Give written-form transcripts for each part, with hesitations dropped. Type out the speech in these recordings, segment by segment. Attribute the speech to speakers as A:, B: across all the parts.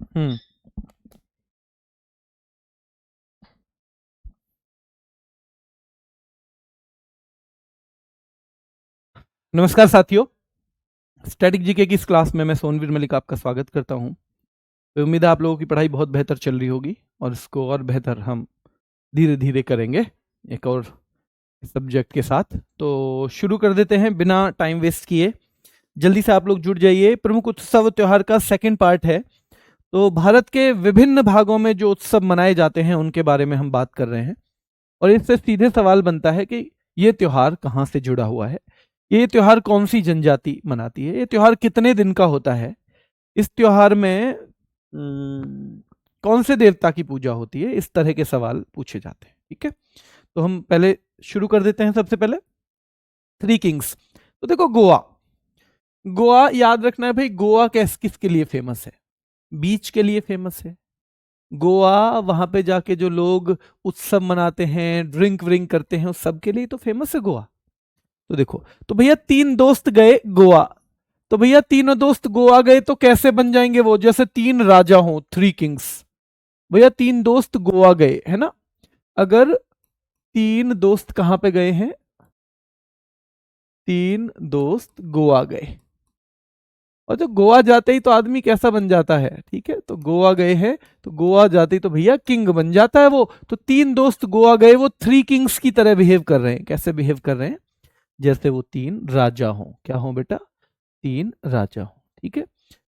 A: हम्म। नमस्कार साथियों, static GK की इस क्लास में मैं सोनवीर मलिक आपका स्वागत करता हूं। उम्मीद है आप लोगों की पढ़ाई बहुत बेहतर चल रही होगी और इसको और बेहतर हम धीरे धीरे करेंगे एक और सब्जेक्ट के साथ। तो शुरू कर देते हैं बिना टाइम वेस्ट किए। जल्दी से आप लोग जुड़ जाइए। प्रमुख उत्सव त्योहार का सेकंड पार्ट है। तो भारत के विभिन्न भागों में जो उत्सव मनाए जाते हैं उनके बारे में हम बात कर रहे हैं और इससे सीधे सवाल बनता है कि ये त्योहार कहाँ से जुड़ा हुआ है, ये त्योहार कौन सी जनजाति मनाती है, ये त्योहार कितने दिन का होता है, इस त्योहार में कौन से देवता की पूजा होती है। इस तरह के सवाल पूछे जाते हैं। ठीक है, तो हम पहले शुरू कर देते हैं। सबसे पहले थ्री किंग्स। तो देखो, गोवा, गोवा याद रखना है भाई। गोवा किसके लिए फेमस है? बीच के लिए फेमस है। गोवा वहां पे जाके जो लोग उत्सव मनाते हैं, ड्रिंक व्रिंक करते हैं, उस सब के लिए तो फेमस है गोवा। तो देखो, तो भैया तीन दोस्त गए गोवा। तो भैया तीनों दोस्त गोवा गए तो कैसे बन जाएंगे वो? जैसे तीन राजा हो, थ्री किंग्स। भैया तीन दोस्त गोवा गए है ना। अगर तीन दोस्त कहां पे गए हैं? तीन दोस्त गोवा गए। और जो गोवा जाते ही तो आदमी कैसा बन जाता है? ठीक है, तो गोवा गए हैं तो गोवा जाते ही तो भैया किंग बन जाता है वो। तो तीन दोस्त गोवा गए, वो थ्री किंग्स की तरह बिहेव कर रहे हैं। कैसे बिहेव कर रहे हैं? जैसे वो तीन राजा हों। क्या हों बेटा? तीन राजा हों। ठीक है,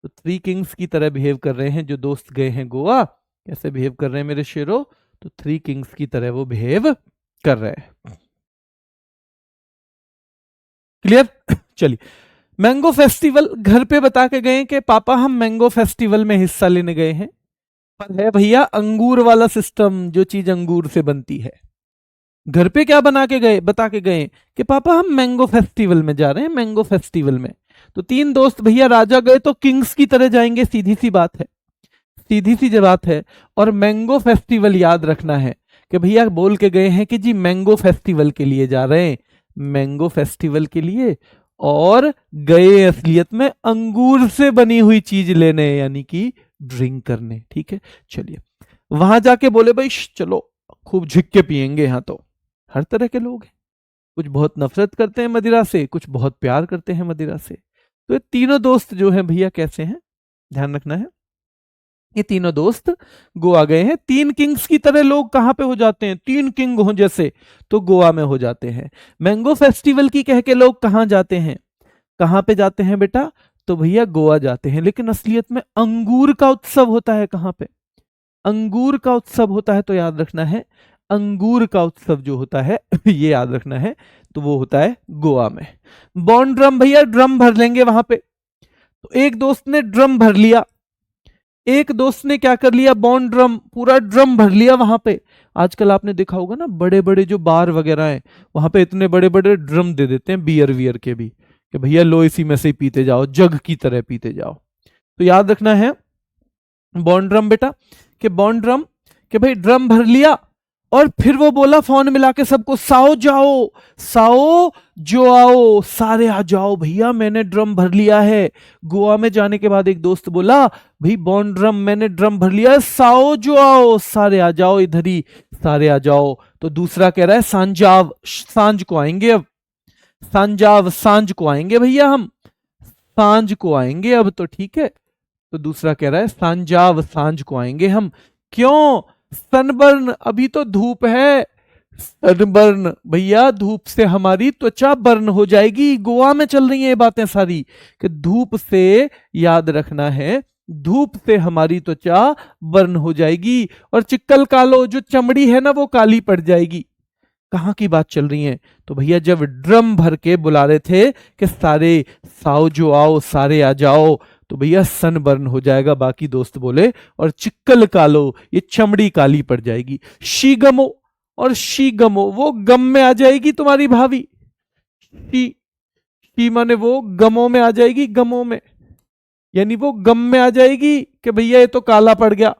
A: तो थ्री किंग्स की तरह बिहेव कर रहे हैं जो दोस्त गए हैं गोवा। कैसे बिहेव कर रहे हैं मेरे शेरों? तो थ्री किंग्स की तरह वो बिहेव कर रहे हैं। क्लियर? चलिए, मैंगो फेस्टिवल घर पे बता के गए कि पापा हम मैंगो फेस्टिवल में हिस्सा लेने गए हैं, पर है भैया अंगूर वाला सिस्टम, जो चीज अंगूर से बनती है। घर पे क्या बना के गए? बता के गए कि पापा हम मैंगो फेस्टिवल में जा रहे हैं, मैंगो फेस्टिवल में। तो तीन दोस्त भैया राजा गए तो किंग्स की तरह जाएंगे, सीधी सी बात है, सीधी सी बात है। और मैंगो फेस्टिवल याद रखना है कि भैया बोल के गए हैं कि जी मैंगो फेस्टिवल के लिए जा रहे हैं, मैंगो फेस्टिवल के लिए। और गए असलियत में अंगूर से बनी हुई चीज लेने, यानी कि ड्रिंक करने। ठीक है, चलिए वहां जाके बोले भाई चलो खूब झिक के पियेंगे। यहाँ तो हर तरह के लोग हैं, कुछ बहुत नफरत करते हैं मदिरा से, कुछ बहुत प्यार करते हैं मदिरा से। तो ये तीनों दोस्त जो हैं भैया कैसे हैं, ध्यान रखना है। ये तीनों दोस्त गोवा गए हैं। तीन किंग्स की तरह लोग कहां पे हो जाते हैं? तीन किंग हो जैसे, तो गोवा में हो जाते हैं। मैंगो फेस्टिवल की कह के लोग कहां जाते हैं? कहां पे जाते हैं बेटा? तो भैया गोवा जाते हैं। लेकिन असलियत में अंगूर का उत्सव होता है कहां पे? अंगूर का उत्सव होता है। तो याद रखना है, अंगूर का उत्सव जो होता है ये याद रखना है, तो वो होता है गोवा में। बॉन्ड ड्रम, भैया ड्रम भर लेंगे वहां पे। तो एक दोस्त ने ड्रम भर लिया, एक दोस्त ने क्या कर लिया? बॉन्ड ड्रम, पूरा ड्रम भर लिया वहां पे। आजकल आपने देखा होगा ना, बड़े बड़े जो बार वगैरह हैं वहां पे इतने बड़े बड़े ड्रम दे देते हैं बियर वियर के भी, कि भैया लो इसी में से ही पीते जाओ, जग की तरह पीते जाओ। तो याद रखना है बॉन्ड ड्रम बेटा, कि बॉन्ड ड्रम, कि भाई ड्रम भर लिया। और फिर वो बोला फोन मिला के सबको, साओ जाओ, साओ जो आओ, सारे आ जाओ भैया मैंने ड्रम भर लिया है। गोवा में जाने के बाद एक दोस्त बोला, भाई बॉन्ड ड्रम मैंने ड्रम भर लिया है, साओ जो आओ, सारे आ जाओ इधर ही, सारे आ जाओ। तो दूसरा कह रहा है सांजाव, सांझ को आएंगे अब, सांजाव सांझ को आएंगे भैया हम, सांझ को आएंगे अब। तो ठीक है, तो दूसरा कह रहा है सांजाव सांझ को आएंगे हम। क्यों? सनबर्न, अभी तो धूप है। सनबर्न भैया, धूप से हमारी त्वचा बर्न हो जाएगी। गोवा में चल रही हैं ये बातें सारी, कि धूप से, याद रखना है, धूप से हमारी त्वचा बर्न हो जाएगी और चिक्कल कालो, जो चमड़ी है ना वो काली पड़ जाएगी। कहाँ की बात चल रही है? तो भैया जब ड्रम भर के बुला रहे थे कि सारे साओ जो आओ, सारे आ जाओ, तो भैया सन बर्न हो जाएगा, बाकी दोस्त बोले, और चिक्कल कालो, ये चमड़ी काली पड़ जाएगी। शीगमो, और शीगमो, वो गम में आ जाएगी तुम्हारी भाभी। शी माने वो गमों में आ जाएगी, गमों में, यानी वो गम में आ जाएगी कि भैया ये तो काला पड़ गया,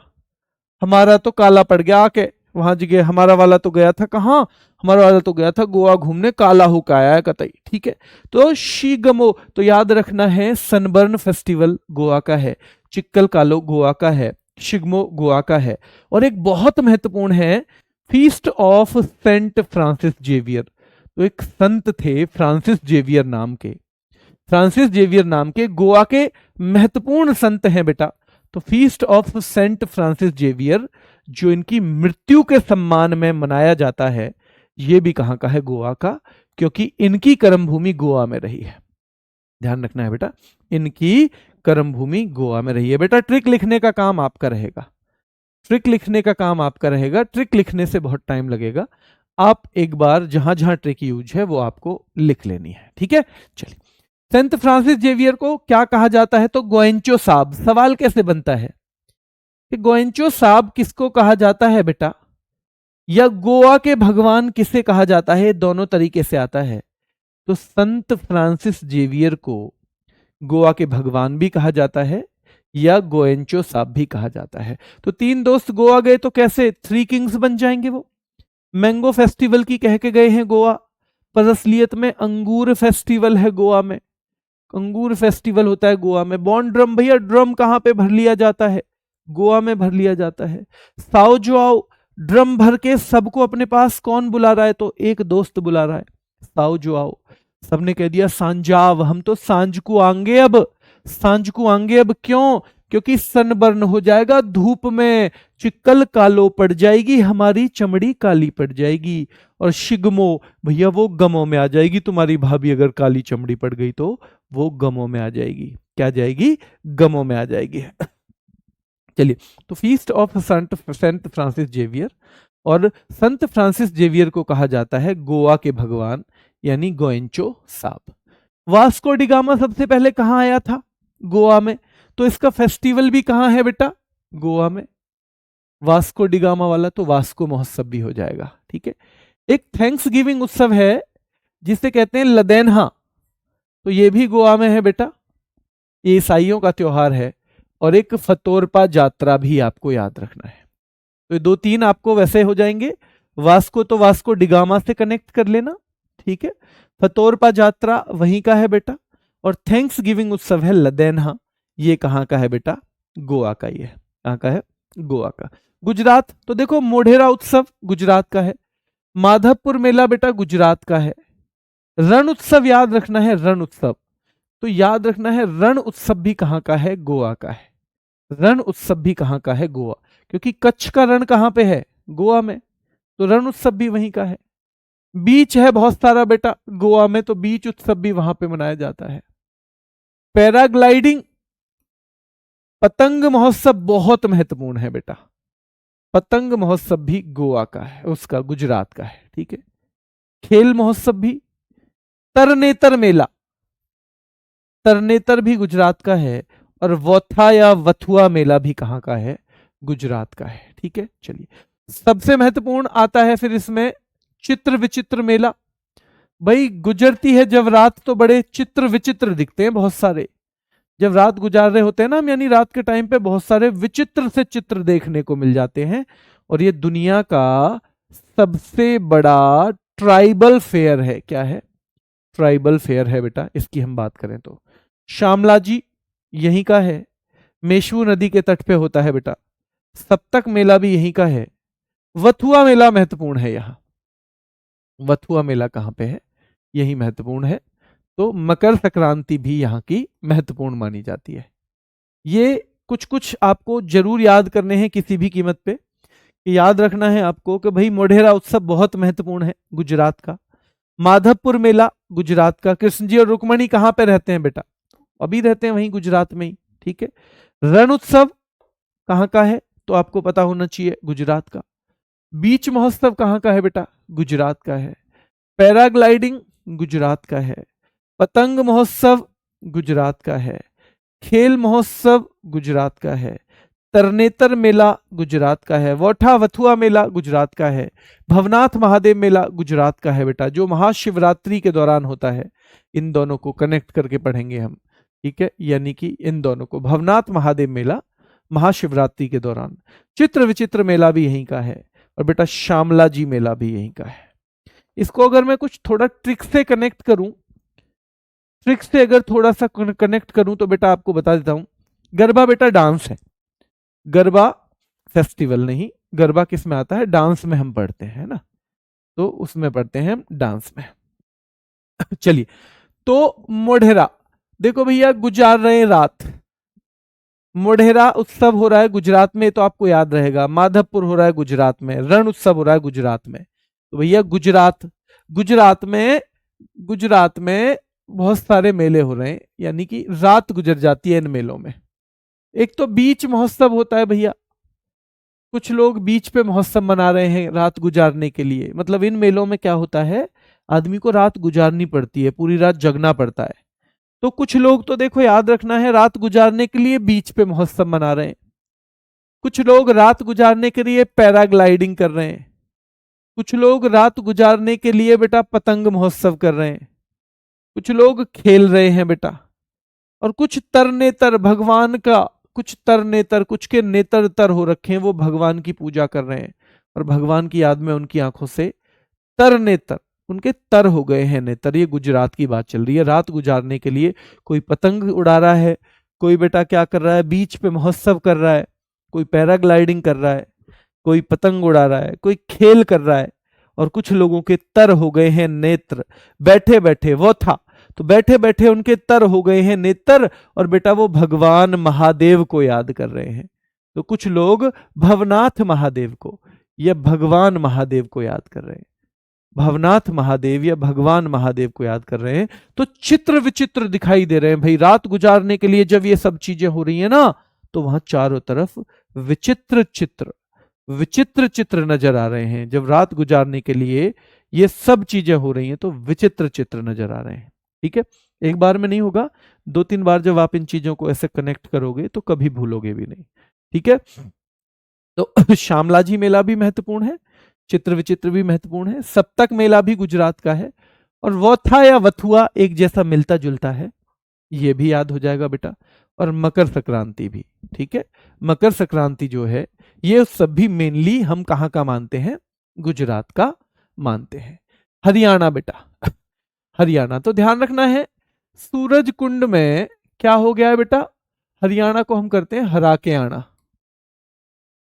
A: हमारा तो काला पड़ गया आके, वहां जगह हमारा वाला तो गया था कहाँ, हमारा वाला तो गया था गोवा घूमने, काला हुक आया है कतई, ठीक है। तो शिगमो तो याद रखना है, सनबर्न फेस्टिवल गोवा का है, चिक्कल कालो गोवा का है, शिगमो गोवा का है। और एक बहुत महत्वपूर्ण है, feast of Saint Francis Xavier. तो एक संत थे फ्रांसिस जेवियर नाम के, फ्रांसिस जेवियर नाम के गोवा के महत्वपूर्ण संत हैं बेटा। तो feast of Saint Francis Xavier जो इनकी मृत्यु के सम्मान में मनाया जाता है, ये भी कहां का है, गोवा का, क्योंकि इनकी कर्मभूमि गोवा में रही है। ध्यान रखना है बेटा, इनकी कर्मभूमि गोवा में रही है। बेटा ट्रिक लिखने का काम आपका रहेगा, ट्रिक लिखने का काम आपका रहेगा। ट्रिक लिखने से बहुत टाइम लगेगा, आप एक बार जहां जहां ट्रिक यूज है वो आपको लिख लेनी है, ठीक है। चलिए, सेंट फ्रांसिस जेवियर को क्या कहा जाता है, तो गोएंचो साहब। सवाल कैसे बनता है कि गोएंचो साहब किसको कहा जाता है बेटा, या गोवा के भगवान किसे कहा जाता है, दोनों तरीके से आता है। तो संत फ्रांसिस जेवियर को गोवा के भगवान भी कहा जाता है या गोएंचो साहब भी कहा जाता है। तो तीन दोस्त गोवा गए तो कैसे थ्री किंग्स बन जाएंगे वो। मैंगो फेस्टिवल की कह के गए हैं गोवा, पर असलियत में अंगूर फेस्टिवल है गोवा में, अंगूर फेस्टिवल होता है गोवा में। बॉन्ड ड्रम, भैया ड्रम कहां पे भर लिया जाता है, गोवा में भर लिया जाता है। साओ जोआओ, ड्रम भर के सबको अपने पास कौन बुला रहा है, तो एक दोस्त बुला रहा है, साओ जोआओ। सबने कह दिया सांजाव, हम तो सांझ को आएंगे अब, सांझ को आएंगे अब, क्यों, क्योंकि सनबर्न हो जाएगा धूप में, चिक्कल कालो पड़ जाएगी, हमारी चमड़ी काली पड़ जाएगी। और शिगमो, भैया वो गमों में आ जाएगी, तुम्हारी भाभी अगर काली चमड़ी पड़ गई तो वो गमों में आ जाएगी, क्या जाएगी, गमों में आ जाएगी। चलिए, तो feast of Saint Francis Xavier, और संत फ्रांसिस जेवियर को कहा जाता है गोवा के भगवान, यानी गोएंचो साहब। वास्को डिगामा सबसे पहले कहां आया था, गोवा में, तो इसका फेस्टिवल भी कहां है बेटा, गोवा में। वास्को डिगामा वाला तो वास्को महोत्सव भी हो जाएगा, ठीक है। एक थैंक्स गिविंग उत्सव है जिसे कहते हैं लदेनहा, तो ये भी गोवा में है बेटा, ये ईसाइयों का त्योहार है। और एक फतोरपा यात्रा भी आपको याद रखना है। तो दो तीन आपको वैसे हो जाएंगे, वास्को तो वास्को डिगामा से कनेक्ट कर लेना, ठीक है। फतोरपा यात्रा वहीं का है बेटा, और थैंक्स गिविंग उत्सव है लदेनहा, ये कहाँ का है बेटा, गोवा का ही है। कहाँ का है, गोवा का। गुजरात, तो देखो मोढेरा उत्सव गुजरात का है, माधवपुर मेला बेटा गुजरात का है। रण उत्सव याद रखना है, रण उत्सव, तो याद रखना है रण उत्सव भी कहाँ का है, गोवा का है। रण उत्सव भी कहाँ का है, गोवा, क्योंकि कच्छ का रण कहाँ पे है, गोवा में, तो रण उत्सव भी वहीं का है। बीच है बहुत सारा बेटा गोवा में, तो बीच उत्सव भी वहां पे मनाया जाता है। पैराग्लाइडिंग, पतंग महोत्सव बहुत महत्वपूर्ण है बेटा, पतंग महोत्सव भी गोवा का है, उसका गुजरात का है, ठीक है। खेल महोत्सव भी, तरनेतर मेला, तरनेतर भी गुजरात का है, और वोथा या वथुआ मेला भी कहां का है, गुजरात का है, ठीक है। चलिए, सबसे महत्वपूर्ण आता है फिर इसमें चित्र विचित्र मेला। भाई गुजरती है जब रात तो बड़े चित्र विचित्र दिखते हैं बहुत सारे, जब रात गुजार रहे होते हैं ना हम, यानी रात के टाइम पे बहुत सारे विचित्र से चित्र देखने को मिल जाते हैं। और ये दुनिया का सबसे बड़ा ट्राइबल फेयर है, क्या है, ट्राइबल फेयर है बेटा, इसकी हम बात करें तो। श्यामला जी यहीं का है, मेशू नदी के तट पे होता है बेटा। सप्तक मेला भी यहीं का है। वथुआ मेला महत्वपूर्ण है यहाँ, वथुआ मेला कहाँ पे है, यही महत्वपूर्ण है। तो मकर संक्रांति भी यहाँ की महत्वपूर्ण मानी जाती है। ये कुछ कुछ आपको जरूर याद करने हैं किसी भी कीमत पे। याद रखना है आपको कि भाई मोढेरा उत्सव बहुत महत्वपूर्ण है गुजरात का, माधवपुर मेला गुजरात का। कृष्ण जी और रुक्मणी कहाँ पे रहते हैं बेटा, अभी रहते हैं वहीं गुजरात में ही, ठीक है। रण उत्सव कहाँ का है, तो आपको पता होना चाहिए, गुजरात का। बीच महोत्सव कहाँ का है बेटा, गुजरात का है। पैराग्लाइडिंग गुजरात का है। पतंग महोत्सव गुजरात का है। खेल महोत्सव गुजरात का है। तरनेतर मेला गुजरात का है। वोठा वथुआ मेला गुजरात का है। भवनाथ महादेव मेला गुजरात का है बेटा, जो महाशिवरात्रि के दौरान होता है। इन दोनों को कनेक्ट करके पढ़ेंगे हम, ठीक है, यानी कि इन दोनों को, भवनाथ महादेव मेला महाशिवरात्रि के दौरान। चित्र विचित्र मेला भी यहीं का है। और बेटा श्यामला जी मेला भी यहीं का है। इसको अगर मैं कुछ थोड़ा ट्रिक से कनेक्ट करूं, ट्रिक से अगर थोड़ा सा कनेक्ट करूं तो बेटा आपको बता देता हूं, गरबा बेटा डांस है, गरबा फेस्टिवल नहीं, गरबा किस में आता है, डांस में हम पढ़ते हैं ना, तो उसमें पढ़ते हैं हम डांस में। चलिए, तो मोढेरा, देखो भैया गुजार रहे हैं रात, मोढेरा उत्सव हो रहा है गुजरात में, तो आपको याद रहेगा, माधवपुर हो रहा है गुजरात में, रण उत्सव हो रहा है गुजरात में, तो भैया गुजरात, गुजरात में बहुत सारे मेले हो रहे हैं, यानी कि रात गुजर जाती है इन मेलों में। एक तो बीच महोत्सव होता है भैया, कुछ लोग बीच पे महोत्सव मना रहे हैं रात गुजारने के लिए, मतलब इन मेलों में क्या होता है, आदमी को रात गुजारनी पड़ती है, पूरी रात जगना पड़ता है। तो कुछ लोग तो देखो याद रखना है, रात गुजारने के लिए बीच पे महोत्सव मना रहे हैं, कुछ लोग रात गुजारने के लिए पैराग्लाइडिंग कर रहे हैं, कुछ लोग रात गुजारने के लिए बेटा पतंग महोत्सव कर रहे हैं, कुछ लोग खेल रहे हैं बेटा, और कुछ तरनेतर भगवान का, कुछ तरनेतर, कुछ के नेतर तर हो रखे हैं, वो भगवान की पूजा कर रहे हैं, और भगवान की याद में उनकी आंखों से तरनेतर, उनके तर हो गए हैं नेतर। ये गुजरात की बात चल रही है, रात गुजारने के लिए कोई पतंग उड़ा रहा है, कोई बेटा क्या कर रहा है, बीच पे महोत्सव कर रहा है, कोई पैराग्लाइडिंग कर रहा है, कोई पतंग उड़ा रहा है, कोई खेल कर रहा है, और कुछ लोगों के तर हो गए हैं नेत्र, बैठे बैठे वो था, तो बैठे बैठे उनके तर हो गए हैं नेत्र, और बेटा वो भगवान महादेव को याद कर रहे हैं। तो कुछ लोग भवनाथ महादेव को या भगवान महादेव को याद कर रहे हैं, भवनाथ महादेव या भगवान महादेव को याद कर रहे हैं। तो चित्र विचित्र दिखाई दे रहे हैं भाई, रात गुजारने के लिए जब ये सब चीजें हो रही है ना, तो वहां चारों तरफ विचित्र चित्र, विचित्र चित्र नजर आ रहे हैं। जब रात गुजारने के लिए ये सब चीजें हो रही हैं तो विचित्र चित्र नजर आ रहे हैं। ठीक है, एक बार में नहीं होगा, 2-3 बार जब आप इन चीजों को ऐसे कनेक्ट करोगे तो कभी भूलोगे भी नहीं। ठीक है, तो श्यामला जी मेला भी महत्वपूर्ण है, चित्र विचित्र भी महत्वपूर्ण है, सप्तक मेला भी गुजरात का है, और वोथा या वथुआ एक जैसा मिलता जुलता है, ये भी याद हो जाएगा बेटा, और मकर संक्रांति भी। ठीक है, मकर संक्रांति जो है ये सब भी मेनली हम कहाँ का मानते हैं, गुजरात का मानते हैं। हरियाणा बेटा, हरियाणा तो ध्यान रखना है, सूरज कुंड में क्या हो गया है बेटा, हरियाणा को हम करते हैं हरा के आना,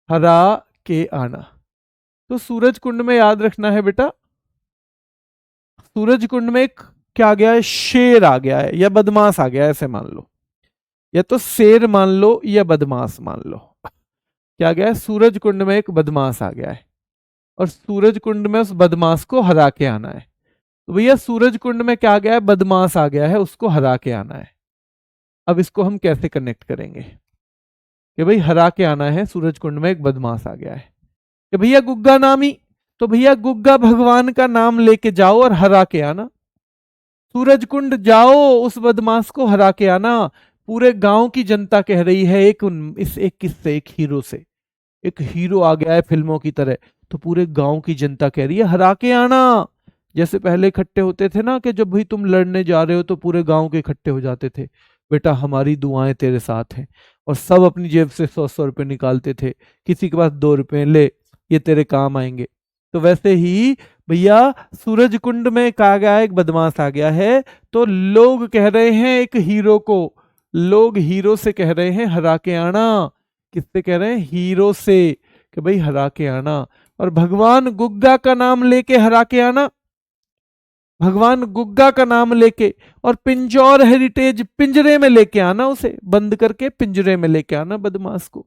A: हरा के आना। तो सूरज कुंड में याद रखना है बेटा, सूरज कुंड में एक क्या आ गया है, शेर आ गया है या बदमाश आ गया है, ऐसे मान लो, या तो शेर मान लो या बदमाश मान लो। क्या गया है, सूरज कुंड में एक बदमाश आ गया है, और सूरज कुंड में उस बदमाश को हरा के आना है। तो भैया सूरज कुंड में क्या आ गया है, बदमाश आ गया है, उसको हरा के आना है। अब इसको हम कैसे कनेक्ट करेंगे कि भाई हरा के आना है, सूरज कुंड में एक बदमाश आ गया है, कि भैया गुग्गा नामी, तो भैया गुग्गा भगवान का नाम लेके जाओ और हरा के आना, सूरज कुंड जाओ, उस बदमाश को हरा के आना। पूरे गांव की जनता कह रही है, एक किससे, एक हीरो से, एक हीरो आ गया है फिल्मों की तरह, तो पूरे गांव की जनता कह रही है हरा के आना। जैसे पहले इकट्ठे होते थे ना, कि जब भाई तुम लड़ने जा रहे हो तो पूरे गांव के इकट्ठे हो जाते थे, बेटा हमारी दुआएं तेरे साथ हैं, और सब अपनी जेब से 100-100 रुपए निकालते थे, किसी के पास 2 रुपए, ले ये तेरे काम आएंगे। तो वैसे ही भैया सूरज कुंड में कहा गया एक बदमाश आ गया है, तो लोग कह रहे हैं एक हीरो को, लोग हीरो से कह रहे हैं हरा के आना। किससे कह रहे हैं, हीरो से, कि भाई हरा के आना। और भगवान गुग्गा का नाम लेके हरा के आना, भगवान गुग्गा का नाम लेके, और पिंजौर हेरिटेज पिंजरे में लेके आना, उसे बंद करके पिंजरे में लेके आना बदमाश को।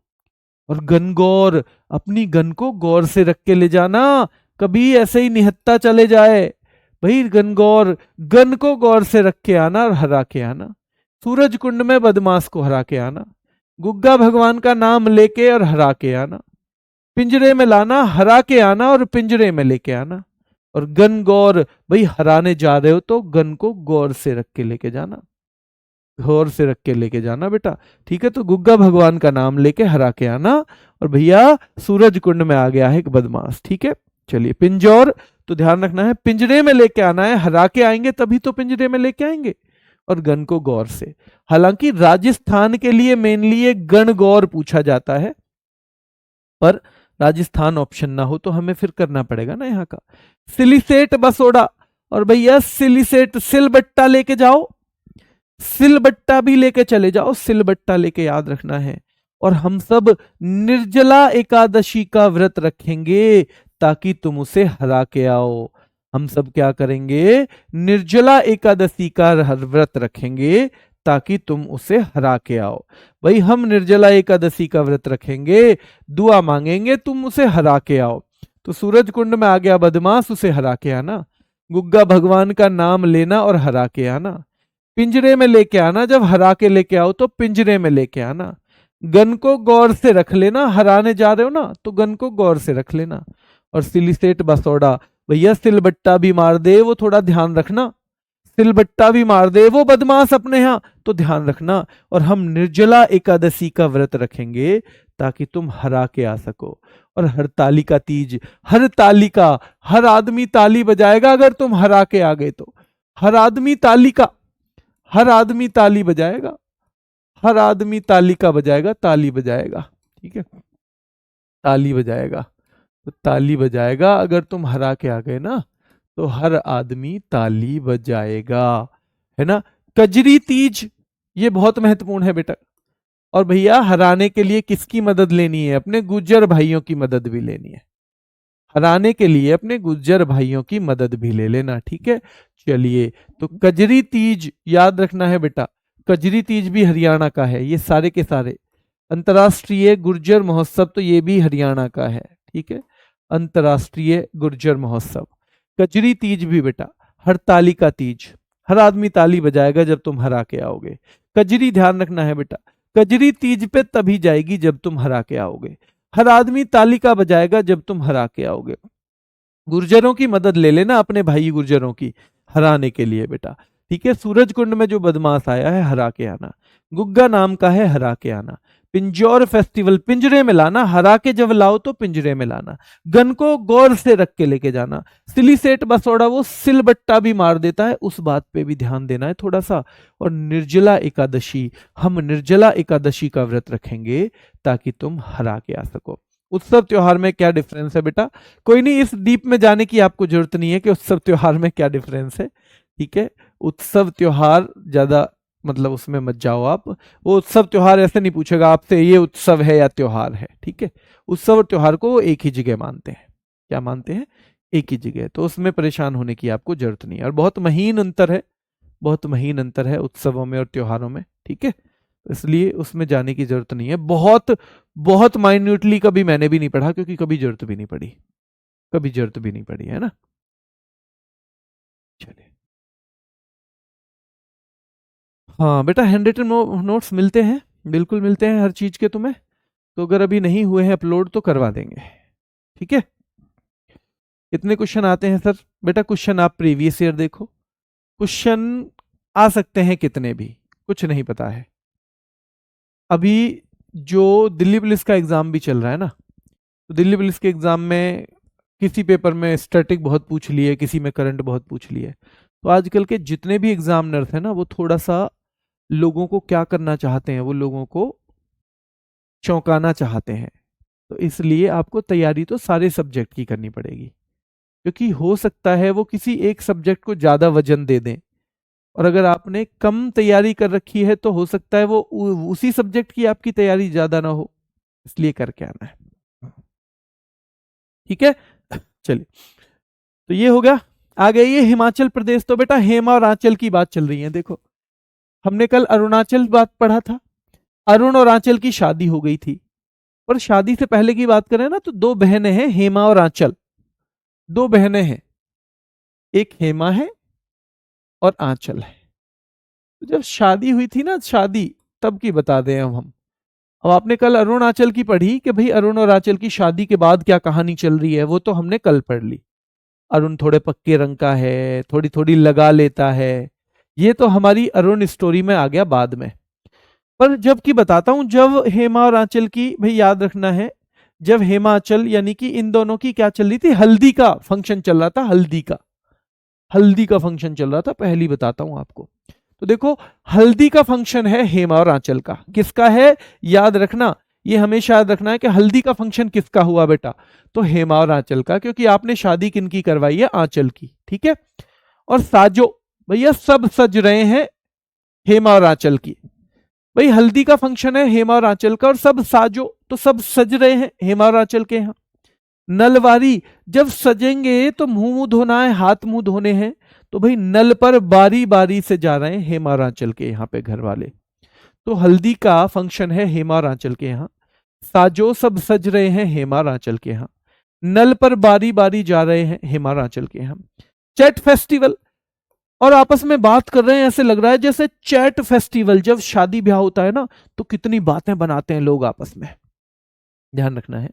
A: और गनगौर, अपनी गन को गौर से रख के ले जाना, कभी ऐसे ही निहत्ता चले जाए, भाई गनगौर, गन को गौर से रख के आना और हरा के आना। सूरज कुंड में बदमाश को हरा के आना, गुग्गा भगवान का नाम लेके और हरा के आना, पिंजरे में लाना, हरा के आना और पिंजरे में लेके आना। और गन गौर, भाई हराने जा रहे हो तो गन को गौर से रख के लेके जाना, गौर से रख के लेके जाना बेटा। ठीक है, तो गुग्गा भगवान का नाम लेके हरा के आना, और भैया सूरज कुंड में आ गया है एक बदमाश। ठीक है, चलिए पिंजौर तो ध्यान रखना है, पिंजरे में लेके आना है, हरा के आएंगे तभी तो पिंजरे में लेके आएंगे, और गन को गौर से। हालांकि राजस्थान के लिए मेनली ये गण गौर पूछा जाता है, पर राजस्थान ऑप्शन ना हो तो हमें फिर करना पड़ेगा ना यहाँ का। सिलिसेट बसोड़ा, और भैया सिलिसेट सिलबट्टा लेके जाओ, सिलबट्टा भी लेके चले जाओ, सिलबट्टा लेके याद रखना है। और हम सब निर्जला एकादशी का व्रत रखेंगे ताकि तुम उसे हरा के आओ। हम सब क्या करेंगे? निर्जला एकादशी का व्रत रखेंगे ताकि तुम उसे हरा के आओ। भाई हम निर्जला एकादशी का व्रत रखेंगे, दुआ मांगेंगे तुम उसे हरा के आओ। तो सूरज कुंड में आ गया बदमाश, उसे हरा के आना। गुग्गा भगवान का नाम लेना और हरा के आना। पिंजरे में लेके आना, जब हरा के लेके आओ तो पिंजरे में लेके आना। गन को गौर से रख लेना, हराने जा रहे हो ना तो गन को गौर से रख लेना। और सिलिसेट बसोड़ा, भैया सिलबट्टा भी मार दे वो, थोड़ा ध्यान रखना। सिलबट्टा भी मार दे वो बदमाश अपने यहाँ, तो ध्यान रखना। और हम निर्जला एकादशी का व्रत रखेंगे ताकि तुम हरा के आ सको। और हरतालिका तीज, हरतालिका, हर आदमी ताली बजाएगा अगर तुम हरा के आ गए तो। हर आदमी तालिका, हर आदमी ताली बजाएगा, हर आदमी तालिका बजाएगा, ताली बजाएगा, ठीक है, ताली बजाएगा। तो ताली बजाएगा अगर तुम हरा के आ गए ना, तो हर आदमी ताली बजाएगा, है ना। कजरी तीज, ये बहुत महत्वपूर्ण है बेटा। और भैया हराने के लिए किसकी मदद लेनी है? अपने गुज्जर भाइयों की मदद भी लेनी है। हराने के लिए अपने गुज्जर भाइयों की मदद भी ले लेना, ठीक है। चलिए, तो कजरी तीज याद रखना है बेटा। कजरी तीज भी हरियाणा का है, ये सारे के सारे। अंतर्राष्ट्रीय गुर्जर महोत्सव, तो ये भी हरियाणा का है, ठीक है। अंतर्राष्ट्रीय गुर्जर महोत्सव। कजरी तीज भी बेटा। हरतालिका तीज, हर आदमी ताली बजाएगा जब तुम हरा के आओगे। कजरी ध्यान रखना है बेटा, कजरी तीज पे तभी जाएगी जब तुम हरा के आओगे। हर आदमी तालिका बजाएगा जब तुम हरा के आओगे। गुर्जरों की मदद ले लेना, अपने भाई गुर्जरों की, हराने के लिए बेटा, ठीक है। सूरज कुंड में जो बदमाश आया है, हरा के आना। गुग्गा नाम का है, हरा के आना। पिंजौर फेस्टिवल, पिंजरे में लाना, हरा के जब लाओ तो पिंजरे में लाना। गन को गौर से रख के लेके जाना। सिलिसेट बसोड़ा, वो सिलबट्टा भी मार देता है, उस बात पे भी ध्यान देना है थोड़ा सा। और निर्जला एकादशी, हम निर्जला एकादशी का व्रत रखेंगे ताकि तुम हरा के आ सको। उत्सव त्योहार में क्या डिफरेंस है बेटा? कोई नहीं, इस डीप में जाने की आपको जरूरत नहीं है कि उत्सव त्योहार में क्या डिफरेंस है, ठीक है। उत्सव त्योहार ज्यादा मतलब उसमें मत जाओ आप। वो उत्सव त्योहार ऐसे नहीं पूछेगा आपसे ये उत्सव है या त्योहार है, ठीक है। उत्सव और त्योहार को एक ही जगह मानते हैं। क्या मानते हैं? एक ही जगह, तो उसमें परेशान होने की आपको जरूरत नहीं है। और बहुत महीन अंतर है, बहुत महीन अंतर है उत्सवों में और त्योहारों में, ठीक है। इसलिए उसमें जाने की जरूरत नहीं है। बहुत बहुत माइन्यूटली कभी मैंने भी नहीं पढ़ा, क्योंकि कभी जरूरत भी नहीं पड़ी, कभी जरूरत भी नहीं पड़ी, है ना। चलिए, हाँ बेटा, हैंड रिटन नोट्स मिलते हैं, बिल्कुल मिलते हैं हर चीज के तुम्हें। तो अगर अभी नहीं हुए हैं अपलोड तो करवा देंगे, ठीक है। कितने क्वेश्चन आते हैं सर? बेटा क्वेश्चन आप प्रीवियस ईयर देखो, क्वेश्चन आ सकते हैं कितने भी, कुछ नहीं पता है। अभी जो दिल्ली पुलिस का एग्जाम भी चल रहा है ना, तो दिल्ली पुलिस के एग्जाम में किसी पेपर में स्टैटिक बहुत पूछ लिए, किसी में करंट बहुत पूछ लिए। तो आजकल के जितने भी एग्जामिनर्स हैं ना, वो थोड़ा सा लोगों को क्या करना चाहते हैं, वो लोगों को चौंकाना चाहते हैं। तो इसलिए आपको तैयारी तो सारे सब्जेक्ट की करनी पड़ेगी, क्योंकि हो सकता है वो किसी एक सब्जेक्ट को ज्यादा वजन दे दें, और अगर आपने कम तैयारी कर रखी है तो हो सकता है वो उसी सब्जेक्ट की आपकी तैयारी ज्यादा ना हो, इसलिए करके आना है, ठीक है। चलिए, तो ये हो गया। आगे ये हिमाचल प्रदेश, तो बेटा हेमा और आंचल की बात चल रही है। देखो, हमने कल अरुणाचल बात पढ़ा था, अरुण और आंचल की शादी हो गई थी। पर शादी से पहले की बात करें ना, तो दो बहनें हैं, हेमा और आंचल, दो बहनें हैं, एक हेमा है और आंचल है। तो जब शादी हुई थी ना, शादी तब की बता दें हम। अब आपने कल अरुणाचल की पढ़ी कि भाई अरुण और आंचल की शादी के बाद क्या कहानी चल रही है, वो तो हमने कल पढ़ ली। अरुण थोड़े पक्के रंग का है, थोड़ी थोड़ी लगा लेता है, ये तो हमारी अरुण स्टोरी में आ गया बाद में। पर जब की बताता हूं, जब हेमा और आंचल की, भाई याद रखना है, जब हेमा आंचल यानी कि इन दोनों की क्या चल रही थी, हल्दी का फंक्शन चल रहा था, हल्दी का, हल्दी का फंक्शन चल रहा था, पहली बताता हूं आपको। तो देखो, हल्दी का फंक्शन है हेमा और आंचल का, किसका है याद रखना, ये हमेशा याद रखना है कि हल्दी का फंक्शन किसका हुआ बेटा, तो हेमा और आंचल का, क्योंकि आपने शादी किनकी करवाई है, आंचल की, ठीक है। और साजो, भैया सब सज रहे हैं हेमा और आंचल की। भाई हल्दी का फंक्शन है हेमा और आंचल का, और सब साजो तो सब सज रहे हैं हेमा और आंचल के यहाँ। नलवारी, जब सजेंगे तो मुंह मुंह धोना है, हाथ मुंह धोने हैं, तो भाई नल पर बारी बारी से जा रहे हैं हेमा और आंचल के यहाँ पे घर वाले। तो हल्दी का फंक्शन है हेमा और आंचल के यहाँ। साजो, सब सज रहे हैं हेमा और आंचल के यहाँ। नल पर बारी बारी जा रहे हैं हेमा और आंचल के यहाँ। चैट फेस्टिवल, और आपस में बात कर रहे हैं, ऐसे लग रहा है जैसे चैट फेस्टिवल, जब शादी ब्याह होता है ना तो कितनी बातें बनाते हैं लोग आपस में, ध्यान रखना है,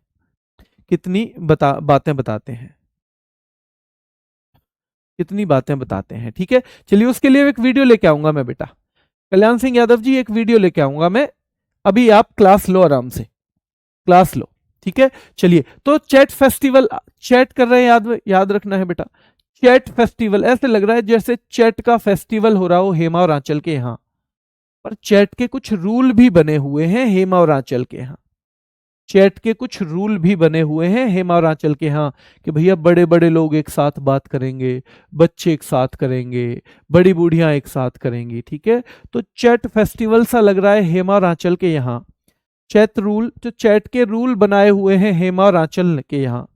A: कितनी बातें बताते हैं, कितनी बातें बताते हैं, ठीक है। चलिए उसके लिए एक वीडियो लेके आऊंगा मैं बेटा, कल्याण सिंह यादव जी एक वीडियो लेके आऊंगा मैं, अभी आप क्लास लो, आराम से क्लास लो, ठीक है। चलिए तो चैट फेस्टिवल, चैट कर रहे हैं, याद रखना है बेटा, चैट फेस्टिवल, ऐसे लग रहा है जैसे चैट का फेस्टिवल हो रहा हो हेमा और आंचल के यहाँ, पर चैट के कुछ रूल भी बने हुए हैं हेमा और आंचल के यहाँ। चैट के कुछ रूल भी बने हुए हैं हेमा और आंचल के यहाँ, कि भैया बड़े बड़े लोग एक साथ बात करेंगे, बच्चे एक साथ करेंगे, बड़ी बूढ़ियां एक साथ करेंगी, ठीक है। तो चैट फेस्टिवल सा लग रहा है हेमा और आंचल के यहाँ। चैट रूल, जो चैट के रूल बनाए हुए हैं हेमा और आंचल के यहाँ।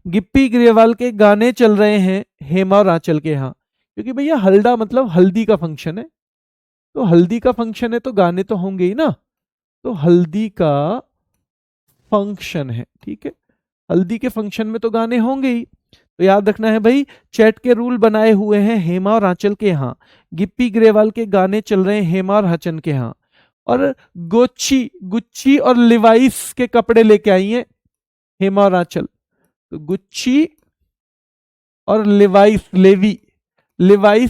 A: गिप्पी ग्रेवाल के गाने चल रहे हैं हेमा और आंचल के यहाँ, क्योंकि भैया हल्दा मतलब हल्दी का फंक्शन है, तो हल्दी का फंक्शन है तो गाने तो होंगे ही ना, तो हल्दी का फंक्शन है, ठीक है, हल्दी के फंक्शन में तो गाने होंगे ही। तो याद रखना है भाई, चैट के रूल बनाए हुए हैं हेमा और आंचल के यहाँ, गिप्पी ग्रेवाल के गाने चल रहे हैं हेमा और आंचल के यहाँ, और गुच्ची और लिवाइस के कपड़े लेके आई हैं हेमा और आंचल। तो गुच्ची और लिवाइस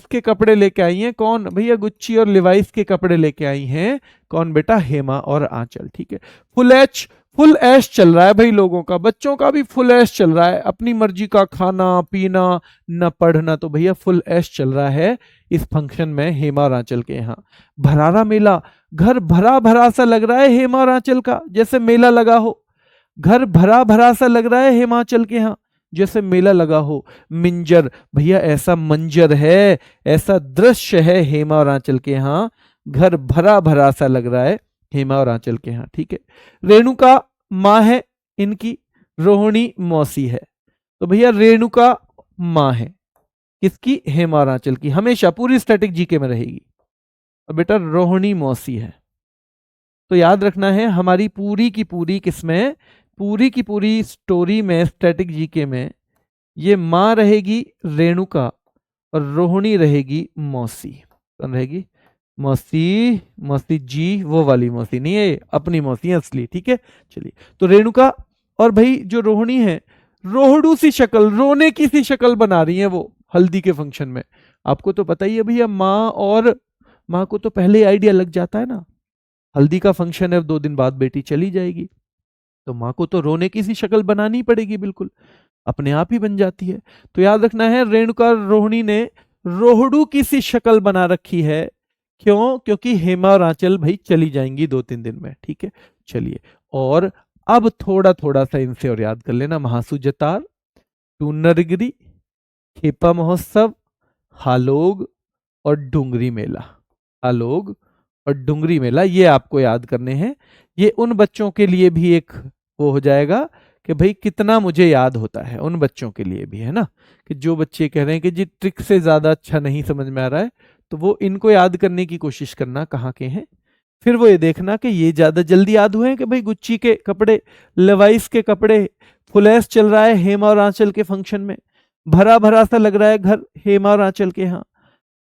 A: के कपड़े लेके आई हैं कौन भैया, गुच्ची और लिवाइस के कपड़े लेके आई हैं कौन बेटा, हेमा और आंचल, ठीक है। फुल ऐश चल रहा है भाई लोगों का, बच्चों का भी फुल ऐश चल रहा है, अपनी मर्जी का खाना पीना न पढ़ना, तो भैया फुल ऐश चल रहा है इस फंक्शन में हेमा और आंचल के यहाँ। भरारा मेला, घर भरा भरा सा लग रहा है हेमा और आंचल का, जैसे मेला लगा हो, घर भरा भरा सा लग रहा है हिमाचल के यहाँ जैसे मेला लगा हो। मिंजर, भैया ऐसा मंजर है, ऐसा दृश्य है हेमा और आंचल के यहाँ, घर भरा भरा सा लग रहा है हेमा और आंचल के यहाँ, ठीक है। रेणुका माँ है इनकी, रोहिणी मौसी है, तो भैया रेणुका माँ है किसकी, हेमा और आंचल की, हमेशा पूरी स्टैटिक जीके में रहेगी। और बेटा रोहिणी मौसी है, तो याद रखना है हमारी पूरी की पूरी किसमें, पूरी की पूरी स्टोरी में, स्टैटिक जीके में, ये माँ रहेगी रेणुका और रोहिणी रहेगी मौसी। कौन रहेगी, मौसी, मौसी जी वो वाली मौसी नहीं है, अपनी मौसी है असली, ठीक है। चलिए तो रेणुका, और भाई जो रोहिणी है रोहड़ू सी शक्ल, रोने की सी शक्ल बना रही है वो हल्दी के फंक्शन में। आपको तो पता ही है भैया, माँ को तो पहले आइडिया लग जाता है ना, हल्दी का फंक्शन है, 2 दिन बाद बेटी चली जाएगी, तो माँ को तो रोने की सी शक्ल बनानी पड़ेगी, बिल्कुल अपने आप ही बन जाती है। तो याद रखना है रेणुका रोहिणी ने रोहड़ू की सी शक्ल बना रखी है, क्यों, क्योंकि हेमा और आंचल भाई चली जाएंगी 2-3 दिन में, ठीक है। चलिए और अब थोड़ा थोड़ा सा इनसे और याद कर लेना, महासू जतार, टूनरगिरी, खेपा महोत्सव, हालोग और डुंगरी मेला। हालोग और डुंगरी मेला ये आपको याद करने हैं। ये उन बच्चों के लिए भी एक वो हो जाएगा कि भाई कितना मुझे याद होता है, उन बच्चों के लिए भी है ना, कि जो बच्चे कह रहे हैं कि जी ट्रिक से ज्यादा अच्छा नहीं समझ में आ रहा है, तो वो इनको याद करने की कोशिश करना कहाँ के हैं, फिर वो ये देखना कि ये ज्यादा जल्दी याद हुए हैं कि भाई गुच्ची के कपड़े, लेवाइस के कपड़े, फुलैस चल रहा है हेमा और आंचल के फंक्शन में, भरा भरा सा लग रहा है घर हेमा और आंचल के यहाँ,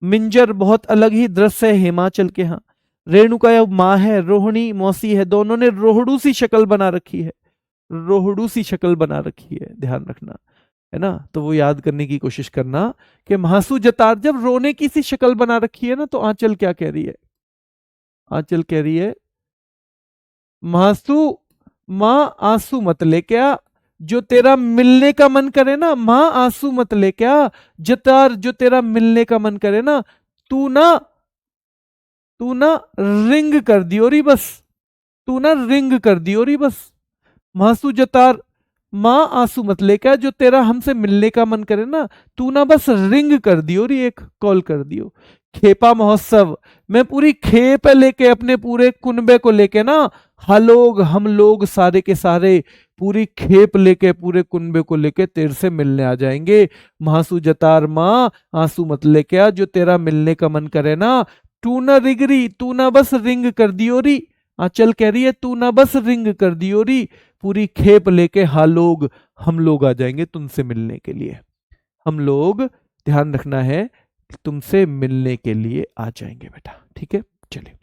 A: मिंजर बहुत अलग ही दृश्य है हिमाचल के यहाँ, रेणुका माँ है, रोहिणी मौसी है, दोनों ने रोहड़ू सी शक्ल बना रखी है, रोहड़ू सी शक्ल बना रखी है, ध्यान रखना है ना। तो वो याद करने की कोशिश करना कि महासू जतार जब रोने की सी शक्ल बना रखी है ना, तो आंचल क्या कह रही है, आंचल कह रही है महासू माँ आंसू मत ले क्या, जो तेरा मिलने का मन करे ना, माँ आंसू मत ले क्या, जतार जो तेरा मिलने का मन करे ना, तू ना रिंग कर दियो री बस, तू ना रिंग कर दियो री बस। मासू जतार माँ आंसू मत लेके आ, जो तेरा हमसे मिलने का मन करे ना, तू ना बस रिंग कर दियो री, एक कॉल कर दियो। खेपा महोत्सव, मैं पूरी खेप लेके अपने पूरे कुनबे को लेके ना, हम लोग सारे के सारे पूरी खेप लेके पूरे कुनबे को लेके तेरे से मिलने आ जाएंगे। महासू जतार माँ आंसू मत लेके आ, जो तेरा मिलने का मन करे ना, तू ना रिगरी, तू ना बस रिंग कर दियो री। आंचल कह रही है तू ना बस रिंग कर दियो री, पूरी खेप लेके हम लोग आ जाएंगे तुमसे मिलने के लिए। हम लोग, ध्यान रखना है, तुमसे मिलने के लिए आ जाएंगे बेटा, ठीक है। चलिए,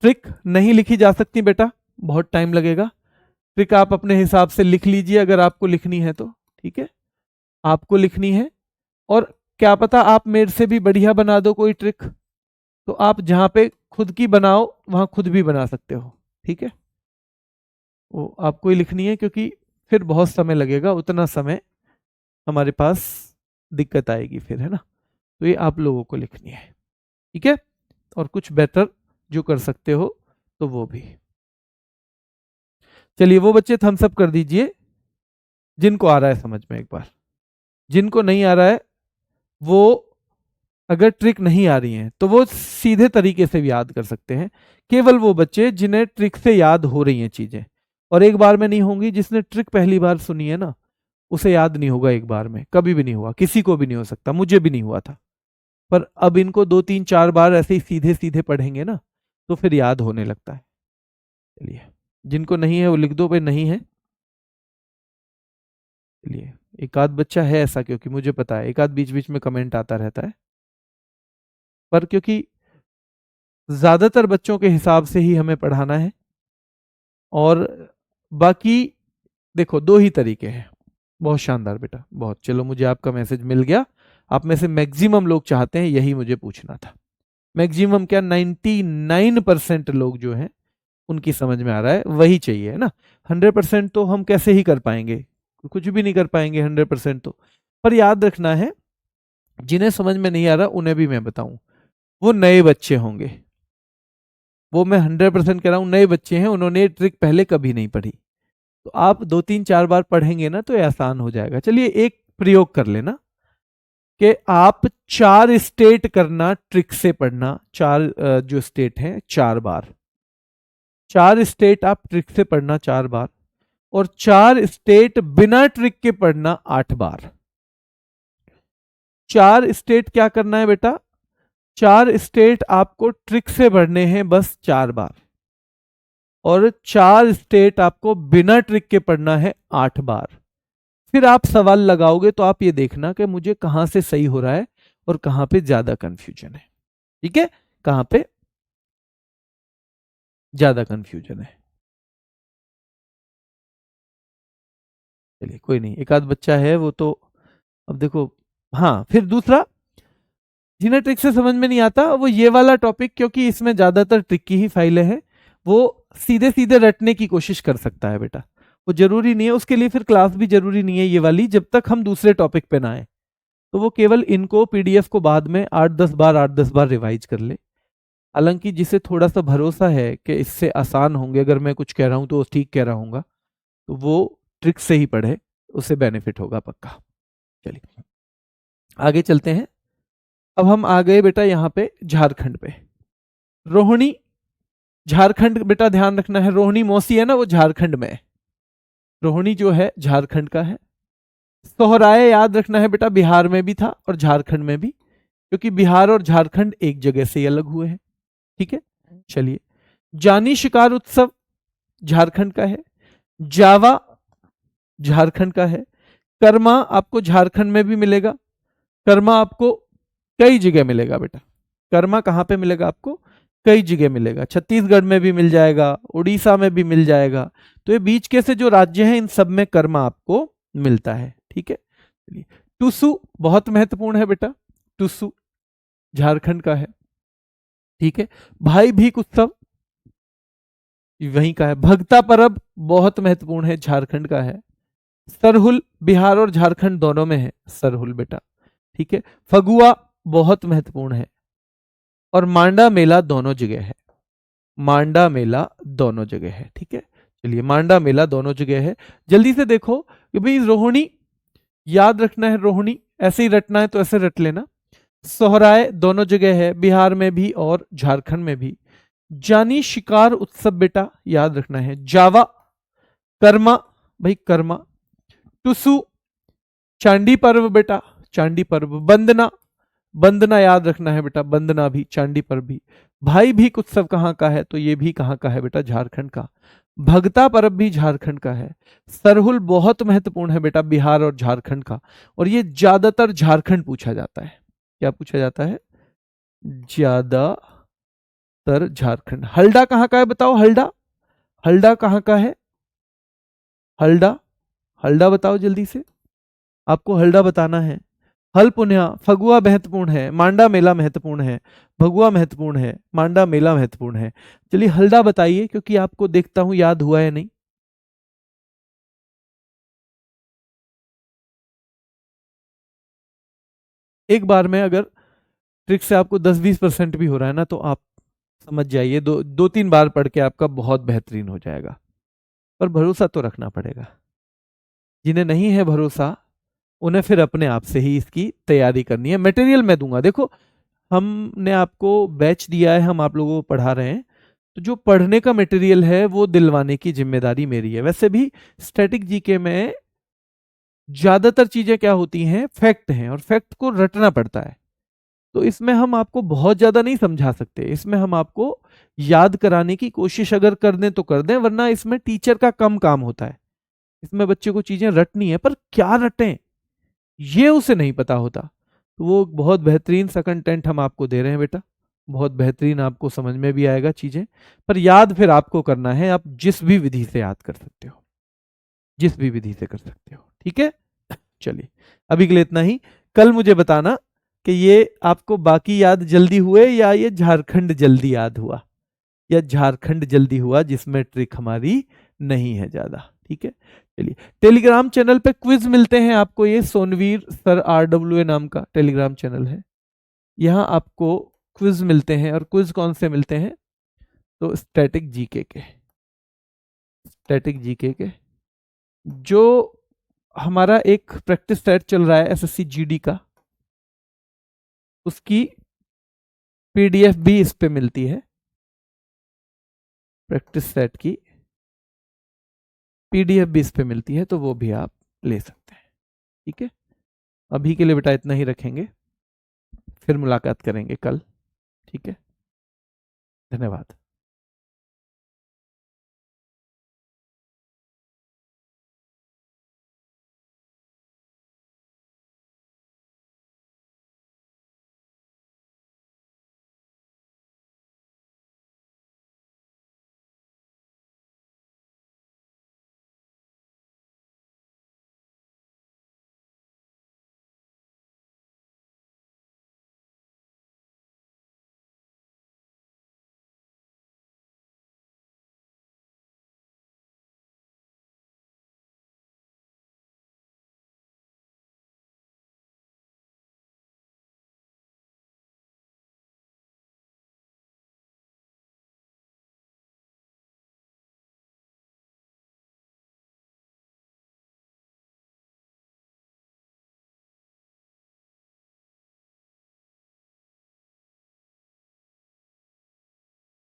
A: ट्रिक नहीं लिखी जा सकती बेटा, बहुत टाइम लगेगा। ट्रिक आप अपने हिसाब से लिख लीजिए अगर आपको लिखनी है तो, ठीक है। आपको लिखनी है, और क्या पता आप मेरे से भी बढ़िया बना दो कोई ट्रिक, तो आप जहां पे खुद की बनाओ वहां खुद भी बना सकते हो, ठीक है। वो आपको ही लिखनी है, क्योंकि फिर बहुत समय लगेगा, उतना समय हमारे पास दिक्कत आएगी फिर, है ना। तो ये आप लोगों को लिखनी है, ठीक है। और कुछ बेहतर जो कर सकते हो तो वो भी। चलिए, वो बच्चे थम्स अप कर दीजिए जिनको आ रहा है समझ में एक बार। जिनको नहीं आ रहा है, वो अगर ट्रिक नहीं आ रही है तो वो सीधे तरीके से भी याद कर सकते हैं। केवल वो बच्चे जिन्हें ट्रिक से याद हो रही हैं चीजें, और एक बार में नहीं होंगी। जिसने ट्रिक पहली बार सुनी है ना, उसे याद नहीं होगा एक बार में, कभी भी नहीं हुआ, किसी को भी नहीं हो सकता, मुझे भी नहीं हुआ था। पर अब इनको 2 3 4 बार ऐसे ही सीधे सीधे पढ़ेंगे ना, तो फिर याद होने लगता है। चलिए, जिनको नहीं है वो लिख दो भाई, नहीं है। चलिए, एक आध बच्चा है ऐसा, क्योंकि मुझे पता है एक आध बीच बीच में कमेंट आता रहता है, पर क्योंकि ज्यादातर बच्चों के हिसाब से ही हमें पढ़ाना है। और बाकी देखो, 2 ही तरीके हैं। बहुत शानदार बेटा, बहुत। चलो, मुझे आपका मैसेज मिल गया। आप में से मैक्सिमम लोग चाहते हैं, यही मुझे पूछना था। मैक्सिमम क्या, 99% लोग जो हैं उनकी समझ में आ रहा है, वही चाहिए, है ना। 100% तो हम कैसे ही कर पाएंगे, कुछ भी नहीं कर पाएंगे 100% तो। पर याद रखना है, जिन्हें समझ में नहीं आ रहा उन्हें भी मैं बताऊं, वो नए बच्चे होंगे। वो मैं 100% कह रहा हूं, नए बच्चे हैं, उन्होंने ये ट्रिक पहले कभी नहीं पढ़ी। तो आप 2 3 4 बार पढ़ेंगे ना, तो ये आसान हो जाएगा। चलिए, एक प्रयोग कर लेना कि आप 4 स्टेट करना, ट्रिक से पढ़ना। जो स्टेट हैं 4 बार, 4 स्टेट आप ट्रिक से पढ़ना 4 बार, और 4 स्टेट बिना ट्रिक के पढ़ना 8 बार। 4 स्टेट क्या करना है बेटा, 4 स्टेट आपको ट्रिक से पढ़ने हैं बस 4 बार, और 4 स्टेट आपको बिना ट्रिक के पढ़ना है 8 बार। फिर आप सवाल लगाओगे तो आप ये देखना कि मुझे कहां से सही हो रहा है और कहां पे ज्यादा कंफ्यूजन है, ठीक है। कहां पे ज्यादा कंफ्यूजन है। चलिए, कोई नहीं, एक आध बच्चा है वो तो, अब देखो। हाँ, फिर दूसरा, जिन्हें ट्रिक से समझ में नहीं आता, वो ये वाला टॉपिक, क्योंकि इसमें ज्यादातर ट्रिक की ही फाइलें हैं, वो सीधे सीधे रटने की कोशिश कर सकता है बेटा। वो जरूरी नहीं है, उसके लिए फिर क्लास भी जरूरी नहीं है ये वाली, जब तक हम दूसरे टॉपिक पे ना आए। तो वो केवल इनको, पीडीएफ को बाद में 8 10 बार रिवाइज कर ले। हालांकि जिसे थोड़ा सा भरोसा है कि इससे आसान होंगे, अगर मैं कुछ कह रहा हूं तो ठीक कह रहा हूँ, तो वो ट्रिक से ही पढ़े, उसे बेनिफिट होगा पक्का। चलिए, आगे चलते हैं। अब हम आ गए बेटा यहाँ पे झारखंड पे। रोहिणी, झारखंड बेटा ध्यान रखना है, रोहिणी मौसी है ना, वो झारखंड में है। रोहिणी जो है झारखंड का है। सोहराय याद रखना है बेटा, बिहार में भी था और झारखंड में भी, क्योंकि बिहार और झारखंड एक जगह से ही अलग हुए हैं, ठीक है। चलिए, जानी शिकार उत्सव झारखंड का है। जावा झारखंड का है। कर्मा आपको झारखंड में भी मिलेगा। कर्मा आपको कई जगह मिलेगा बेटा। कर्मा कहाँ पे मिलेगा आपको, कई जगह मिलेगा। छत्तीसगढ़ में भी मिल जाएगा, उड़ीसा में भी मिल जाएगा। तो ये बीच के से जो राज्य हैं, इन सब में कर्मा आपको मिलता है, ठीक है। चलिए, टुसु बहुत महत्वपूर्ण है बेटा, टुसु झारखंड का है, ठीक है। भाई भीख उत्सव वहीं का है। भगता परब बहुत महत्वपूर्ण है, झारखंड का है। सरहुल बिहार और झारखंड दोनों में है, सरहुल बेटा, ठीक है। फगुआ बहुत महत्वपूर्ण है, और मांडा मेला दोनों जगह है। मांडा मेला दोनों जगह है। ठीक है, चलिए मांडा मेला दोनों जगह है। जल्दी से देखो कि भाई रोहिणी याद रखना है, रोहिणी ऐसे ही रटना है तो ऐसे रट लेना। सोहराय दोनों जगह है, बिहार में भी और झारखंड में भी। जानी शिकार उत्सव बेटा याद रखना है। जावा, कर्मा भाई कर्मा। टुसु चांदी पर्व बेटा, चांदी पर्व। बंदना, बंदना याद रखना है बेटा, बंदना भी चांदी पर्व भी। भाई भीख उत्सव कहाँ का है, तो ये भी कहाँ का है बेटा, झारखंड का। भगता पर्व भी झारखंड का है। सरहुल बहुत महत्वपूर्ण है बेटा, बिहार और झारखंड का, और ये ज्यादातर झारखंड पूछा जाता है। क्या पूछा जाता है, ज्यादातर झारखंड। हल्दा कहाँ का है बताओ, हल्दा, हल्दा कहाँ का है, हल्दा, हल्दा बताओ जल्दी से, आपको हल्दा बताना है। हल पुन्या, फगुआ महत्वपूर्ण है, मांडा मेला महत्वपूर्ण है, भगुआ महत्वपूर्ण है, मांडा मेला महत्वपूर्ण है। चलिए हल्दा बताइए, क्योंकि आपको देखता हूं याद हुआ है नहीं। एक बार में अगर ट्रिक से आपको 10-20% भी हो रहा है ना, तो आप समझ जाइए, दो दो तीन बार पढ़ के आपका बहुत बेहतरीन हो जाएगा। पर भरोसा तो रखना पड़ेगा। जिन्हें नहीं है भरोसा, उन्हें फिर अपने आप से ही इसकी तैयारी करनी है। मटेरियल मैं दूंगा, देखो हमने आपको बैच दिया है, हम आप लोगों को पढ़ा रहे हैं, तो जो पढ़ने का मटेरियल है वो दिलवाने की जिम्मेदारी मेरी है। वैसे भी स्टैटिक जीके में ज्यादातर चीजें क्या होती हैं, फैक्ट हैं, और फैक्ट को रटना पड़ता है। तो इसमें हम आपको बहुत ज्यादा नहीं समझा सकते, इसमें हम आपको याद कराने की कोशिश अगर कर दें तो कर दें, वरना इसमें टीचर का कम काम होता है। इसमें बच्चे को चीजें रटनी है, पर क्या रटें ये उसे नहीं पता होता। तो वो बहुत बेहतरीन सा कंटेंट हम आपको दे रहे हैं बेटा, बहुत बेहतरीन, आपको समझ में भी आएगा चीजें। पर याद फिर आपको करना है, आप जिस भी विधि से याद कर सकते हो, जिस भी विधि से कर सकते हो। ठीक है, चलिए अभी के लिए इतना ही। कल मुझे बताना कि ये आपको बाकी याद जल्दी हुए या ये झारखंड जल्दी याद हुआ, या झारखंड जल्दी हुआ जिसमें ट्रिक हमारी नहीं है ज्यादा। ठीक है, चलिए टेलीग्राम चैनल पे क्विज मिलते हैं आपको, ये सोनवीर सर RWA नाम का टेलीग्राम चैनल है, यहाँ आपको क्विज मिलते हैं। और क्विज कौन से मिलते हैं, तो स्टैटिक जीके के, स्टैटिक जीके के। जो हमारा एक प्रैक्टिस सेट चल रहा है SSC GD का, उसकी PDF भी इस पे मिलती है, प्रैक्टिस सेट की PDF भी इस पे मिलती है, तो वो भी आप ले सकते हैं। ठीक है, अभी के लिए बेटा इतना ही रखेंगे, फिर मुलाकात करेंगे कल। ठीक है, धन्यवाद।